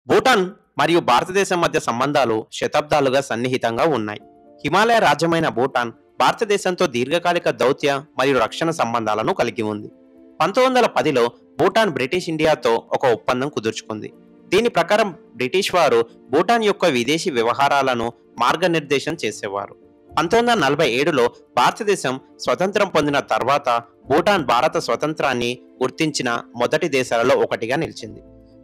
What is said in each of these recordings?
భూటాన్ మరియు భారతదేశం మధ్య సంబంధాలు శతాబ్దాలుగా సన్నిహితంగా ఉన్నాయి. హిమాలయ రాజ్యమైన భూటాన్ భారతదేశంతో దీర్ఘకాలిక దౌత్య మరియు రక్షణ సంబంధాలను కలిగి ఉంది. 1910లో భూటాన్ బ్రిటిష్ ఇండియాతో ఒక ఒప్పందం కుదుర్చుకుంది. దీని ప్రకారం బ్రిటిష్ వారు భూటాన్ యొక్క విదేశీ వ్యవహారాలను మార్గనిర్దేశం చేసేవారు. 1947లో భారతదేశం స్వతంత్రం పొందిన తర్వాత భూటాన్ భారత స్వతంత్రాన్ని గుర్తించిన మొదటి దేశాలలో ఒకటిగా నిలిచింది.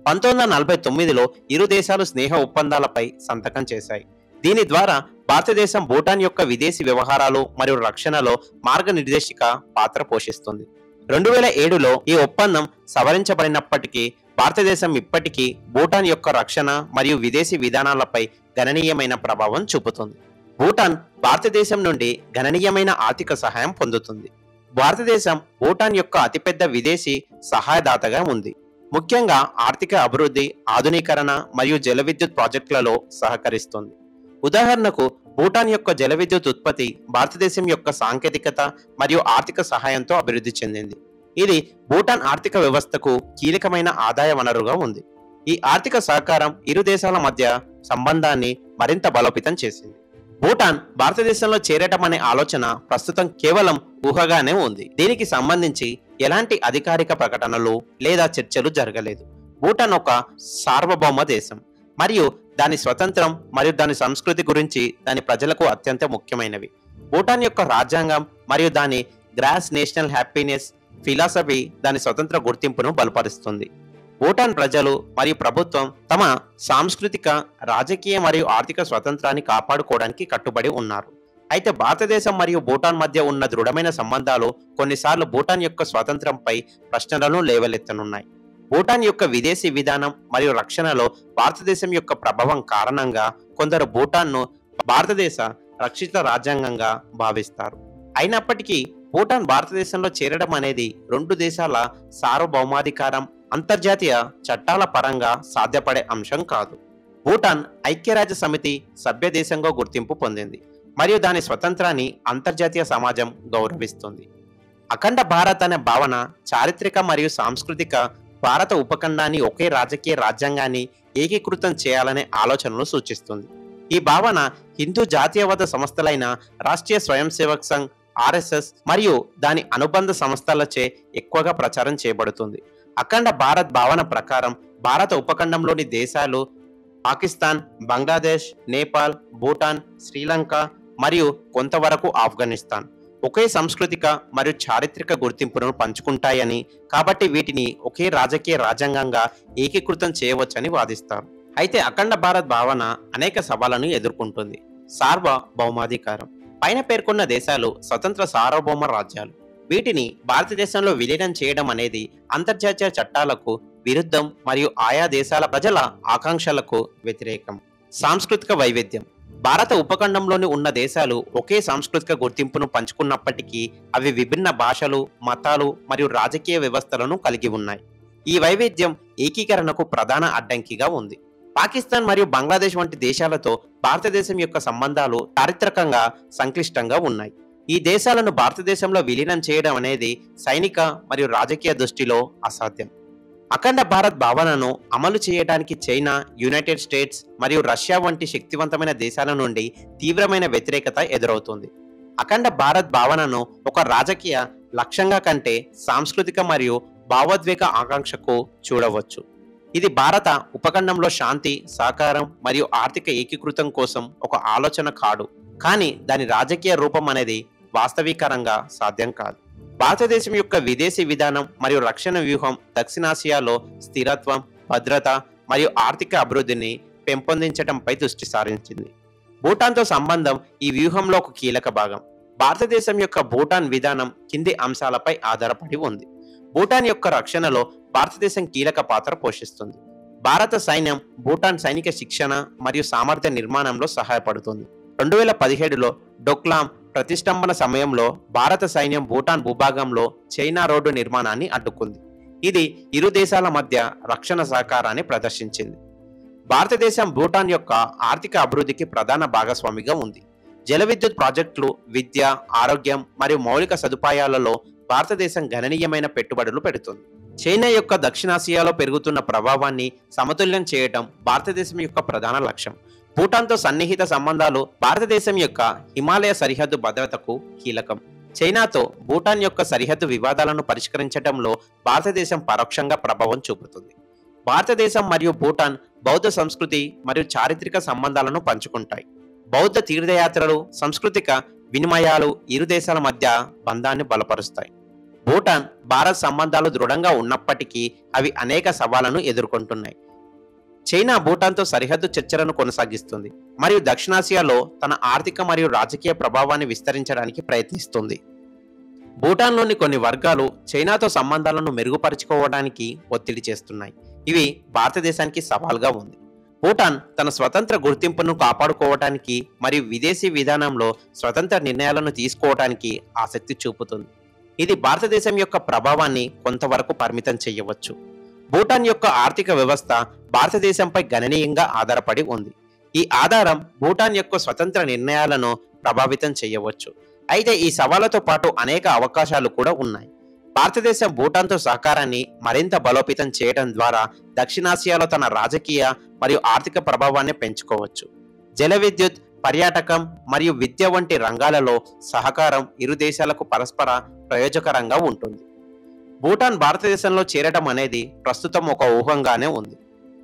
1949లో ఇరు దేశాలు స్నేహ ఒప్పందాలపై సంతకం చేశాయి. దీని ద్వారా భారతదేశం భూటాన్ యొక్క విదేశీ వ్యవహారాలు మరియు రక్షణలో మార్గనిర్దేశిక పాత్ర పోషిస్తుంది. 2007లో ఈ ఒప్పందం సవరించబడినప్పటికీ భారతదేశం ఇప్పటికీ భూటాన్ యొక్క రక్షణ మరియు విదేశీ విధానాలపై గణనీయమైన ప్రభావం చూపుతుంది. భూటాన్ భారతదేశం నుండి గణనీయమైన ఆర్థిక సహాయం పొందుతుంది. భారతదేశం భూటాన్ యొక్క అతిపెద్ద విదేశీ సహాయదాతగా ఉంది. ముఖ్యంగా ఆర్థిక అభివృద్ధి, ఆధునీకరణ మరియు జల విద్యుత్ ప్రాజెక్టులలో సహకరిస్తుంది. ఉదాహరణకు భూటాన్ యొక్క జల విద్యుత్ ఉత్పత్తి భారతదేశం యొక్క సాంకేతికత మరియు ఆర్థిక సహాయంతో అభివృద్ధి చెందింది. ఇది భూటాన్ ఆర్థిక వ్యవస్థకు కీలకమైన ఆదాయ వనరుగా ఉంది. ఈ ఆర్థిక సహకారం ఇరు దేశాల మధ్య సంబంధాన్ని మరింత బలోపేతం చేసింది. భూటాన్ భారతదేశంలో చేరటం అనే ఆలోచన ప్రస్తుతం కేవలం ఊహగానే ఉంది. దీనికి సంబంధించి ఎలాంటి అధికారిక ప్రకటనలు లేదా చర్చలు జరగలేదు. భూటాన్ ఒక సార్వభౌమ దేశం మరియు దాని స్వతంత్రం మరియు దాని సంస్కృతి గురించి దాని ప్రజలకు అత్యంత ముఖ్యమైనవి. భూటాన్ యొక్క రాజ్యాంగం మరియు దాని గ్రాస్ నేషనల్ హ్యాపీనెస్ ఫిలాసఫీ దాని స్వతంత్ర గుర్తింపును బలపరుస్తుంది. భూటాన్ ప్రజలు మరియు ప్రభుత్వం తమ సాంస్కృతిక, రాజకీయ మరియు ఆర్థిక స్వతంత్రాన్ని కాపాడుకోవడానికి కట్టుబడి ఉన్నారు. అయితే భారతదేశం మరియు భూటాన్ మధ్య ఉన్న దృఢమైన సంబంధాలు కొన్నిసార్లు భూటాన్ యొక్క స్వాతంత్రంపై ప్రశ్నలను లేవలెత్తనున్నాయి. భూటాన్ యొక్క విదేశీ విధానం మరియు రక్షణలో భారతదేశం యొక్క ప్రభావం కారణంగా కొందరు భూటాన్ను భారతదేశ రక్షిత రాజ్యాంగంగా భావిస్తారు. అయినప్పటికీ భూటాన్ భారతదేశంలో చేరడం అనేది రెండు దేశాల సార్వభౌమాధికారం, అంతర్జాతీయ చట్టాల పరంగా సాధ్యపడే అంశం కాదు. భూటాన్ ఐక్యరాజ్య సమితి సభ్య దేశంగా గుర్తింపు పొందింది మరియు దాని స్వతంత్రాన్ని అంతర్జాతీయ సమాజం గౌరవిస్తుంది. అఖండ భారత్ అనే భావన చారిత్రక మరియు సాంస్కృతిక భారత ఉపఖండాన్ని ఒకే రాజకీయ రాజ్యాంగాన్ని ఏకీకృతం చేయాలనే ఆలోచనను సూచిస్తుంది. ఈ భావన హిందూ జాతీయవాద సంస్థలైన రాష్ట్రీయ స్వయం సేవక్ సంఘ్ RSS మరియు దాని అనుబంధ సంస్థలచే ఎక్కువగా ప్రచారం చేయబడుతుంది. అఖండ భారత్ భావన ప్రకారం భారత ఉపఖండంలోని దేశాలు పాకిస్తాన్, బంగ్లాదేశ్, నేపాల్, భూటాన్, శ్రీలంక మరియు కొంతవరకు ఆఫ్ఘనిస్తాన్ ఒకే సాంస్కృతిక మరియు చారిత్రక గుర్తింపును పంచుకుంటాయని, కాబట్టి వీటిని ఒకే రాజకీయ రాజ్యాంగంగా ఏకీకృతం చేయవచ్చని వాదిస్తారు. అయితే అఖండ భారత్ భావన అనేక సవాళ్లను ఎదుర్కొంటుంది. సార్వభౌమాధికారం పైన పేర్కొన్న దేశాలు స్వతంత్ర సార్వభౌమ రాజ్యాలు. వీటిని భారతదేశంలో విలీనం చేయడం అనేది అంతర్జాతీయ చట్టాలకు విరుద్ధం మరియు ఆయా దేశాల ప్రజల ఆకాంక్షలకు వ్యతిరేకం. సాంస్కృతిక వైవిధ్యం భారత ఉపఖండంలోని ఉన్న దేశాలు ఒకే సాంస్కృతిక గుర్తింపును పంచుకున్నప్పటికీ అవి విభిన్న భాషలు, మతాలు మరియు రాజకీయ వ్యవస్థలను కలిగి ఉన్నాయి. ఈ వైవిధ్యం ఏకీకరణకు ప్రధాన అడ్డంకిగా ఉంది. పాకిస్తాన్ మరియు బంగ్లాదేశ్ వంటి దేశాలతో భారతదేశం యొక్క సంబంధాలు చారిత్రకంగా సంక్లిష్టంగా ఉన్నాయి. ఈ దేశాలను భారతదేశంలో విలీనం చేయడం అనేది సైనిక మరియు రాజకీయ దృష్టిలో అసాధ్యం. అఖండ భారత్ భావనను అమలు చేయడానికి చైనా, యునైటెడ్ స్టేట్స్ మరియు రష్యా వంటి శక్తివంతమైన దేశాల నుండి తీవ్రమైన వ్యతిరేకత ఎదురవుతుంది. అఖండ భారత్ భావనను ఒక రాజకీయ లక్ష్యంగా కంటే సాంస్కృతిక మరియు భావోద్వేగ ఆకాంక్షకు చూడవచ్చు. ఇది భారత ఉపఖండంలో శాంతి, సహకారం మరియు ఆర్థిక ఏకీకృతం కోసం ఒక ఆలోచన కాదు, కానీ దాని రాజకీయ రూపం అనేది వాస్తవికరంగా సాధ్యం కాదు. భారతదేశం యొక్క విదేశీ విధానం మరియు రక్షణ వ్యూహం దక్షిణాసియాలో స్థిరత్వం, భద్రత మరియు ఆర్థిక అభివృద్ధిని పెంపొందించడంపై దృష్టి సారించింది. భూటాన్తో సంబంధం ఈ వ్యూహంలో ఒక కీలక భాగం. భారతదేశం యొక్క భూటాన్ విధానం కింది అంశాలపై ఆధారపడి ఉంది. భూటాన్ యొక్క రక్షణలో భారతదేశం కీలక పాత్ర పోషిస్తుంది. భారత సైన్యం భూటాన్ సైనిక శిక్షణ మరియు సామర్థ్య నిర్మాణంలో సహాయపడుతుంది. 2017లో డోక్లాం ప్రతిష్టంభన సమయంలో భారత సైన్యం భూటాన్ భూభాగంలో చైనా రోడ్డు నిర్మాణాన్ని అడ్డుకుంది. ఇది ఇరు దేశాల మధ్య రక్షణ సహకారాన్ని ప్రదర్శించింది. భారతదేశం భూటాన్ యొక్క ఆర్థిక అభివృద్ధికి ప్రధాన భాగస్వామిగా ఉంది. జల విద్యుత్ ప్రాజెక్టులు, విద్య, ఆరోగ్యం మరియు మౌలిక సదుపాయాలలో భారతదేశం గణనీయమైన పెట్టుబడులు పెడుతుంది. చైనా యొక్క దక్షిణాసియాలో పెరుగుతున్న ప్రభావాన్ని సమతుల్యం చేయటం భారతదేశం యొక్క ప్రధాన లక్ష్యం. భూటాన్తో సన్నిహిత సంబంధాలు భారతదేశం యొక్క హిమాలయ సరిహద్దు భద్రతకు కీలకం. చైనాతో భూటాన్ యొక్క సరిహద్దు వివాదాలను పరిష్కరించడంలో భారతదేశం పరోక్షంగా ప్రభావం చూపుతుంది. భారతదేశం మరియు భూటాన్ బౌద్ధ సంస్కృతి మరియు చారిత్రక సంబంధాలను పంచుకుంటాయి. బౌద్ధ తీర్థయాత్రలు, సాంస్కృతిక వినిమయాలు ఇరు దేశాల మధ్య బంధాన్ని బలపరుస్తాయి. భూటాన్ భారత్ సంబంధాలు దృఢంగా ఉన్నప్పటికీ అవి అనేక సవాళ్లను ఎదుర్కొంటున్నాయి. చైనా భూటాన్తో సరిహద్దు చర్చలను కొనసాగిస్తుంది మరియు దక్షిణాసియాలో తన ఆర్థిక మరియు రాజకీయ ప్రభావాన్ని విస్తరించడానికి ప్రయత్నిస్తుంది. భూటాన్లోని కొన్ని వర్గాలు చైనాతో సంబంధాలను మెరుగుపరుచుకోవడానికి ఒత్తిడి చేస్తున్నాయి. ఇవి భారతదేశానికి సవాల్గా ఉంది. భూటాన్ తన స్వతంత్ర గుర్తింపును కాపాడుకోవటానికి మరియు విదేశీ విధానంలో స్వతంత్ర నిర్ణయాలను తీసుకోవటానికి ఆసక్తి చూపుతుంది. ఇది భారతదేశం యొక్క ప్రభావాన్ని కొంతవరకు పరిమితం చేయవచ్చు. భూటాన్ యొక్క ఆర్థిక వ్యవస్థ భారతదేశంపై గణనీయంగా ఆధారపడి ఉంది. ఈ ఆధారం భూటాన్ యొక్క స్వతంత్ర నిర్ణయాలను ప్రభావితం చేయవచ్చు. అయితే ఈ సవాళ్లతో పాటు అనేక అవకాశాలు కూడా ఉన్నాయి. భారతదేశం భూటాన్తో సహకారాన్ని మరింత బలోపేతం చేయడం ద్వారా దక్షిణాసియాలో తన రాజకీయ మరియు ఆర్థిక ప్రభావాన్ని పెంచుకోవచ్చు. జల విద్యుత్, పర్యాటకం మరియు విద్య వంటి రంగాలలో సహకారం ఇరు దేశాలకు పరస్పర ప్రయోజకరంగా ఉంటుంది. భూటాన్ భారతదేశంలో చేరడం అనేది ప్రస్తుతం ఒక ఊహంగానే ఉంది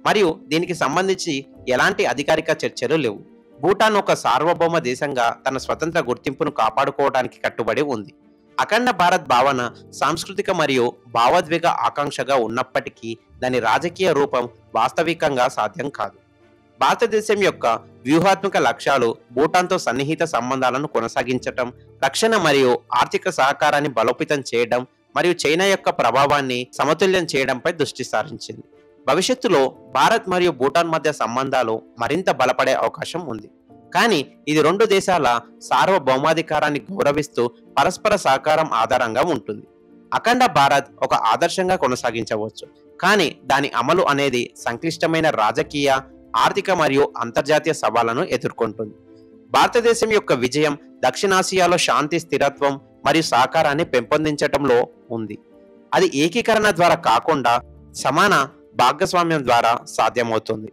మరియు దీనికి సంబంధించి ఎలాంటి అధికారిక చర్చలు లేవు. భూటాన్ ఒక సార్వభౌమ దేశంగా తన స్వతంత్ర గుర్తింపును కాపాడుకోవడానికి కట్టుబడి ఉంది. అఖండ భారత్ భావన సాంస్కృతిక మరియు భావోద్వేగ ఆకాంక్షగా ఉన్నప్పటికీ దాని రాజకీయ రూపం వాస్తవికంగా సాధ్యం కాదు. భారతదేశం యొక్క వ్యూహాత్మక లక్ష్యాలు భూటాన్తో సన్నిహిత సంబంధాలను కొనసాగించటం, రక్షణ మరియు ఆర్థిక సహకారాన్ని బలోపేతం చేయడం మరియు చైనా యొక్క ప్రభావాన్ని సమతుల్యం చేయడంపై దృష్టి సారించింది. భవిష్యత్తులో భారత్ మరియు భూటాన్ మధ్య సంబంధాలు మరింత బలపడే అవకాశం ఉంది. కానీ ఇది రెండు దేశాల సార్వభౌమాధికారాన్ని గౌరవిస్తూ పరస్పర సహకారం ఆధారంగా ఉంటుంది. అఖండ భారత్ ఒక ఆదర్శంగా కొనసాగించవచ్చు, కానీ దాని అమలు అనేది సంక్లిష్టమైన రాజకీయ, ఆర్థిక మరియు అంతర్జాతీయ సవాళ్లను ఎదుర్కొంటుంది. భారతదేశం యొక్క విజయం దక్షిణాసియాలో శాంతి, స్థిరత్వం మరియు సహకారాన్ని పెంపొందించడంలో ఉంది. అది ఏకీకరణ ద్వారా కాకుండా సమాన భాగస్వామ్యం ద్వారా సాధ్యమవుతుంది.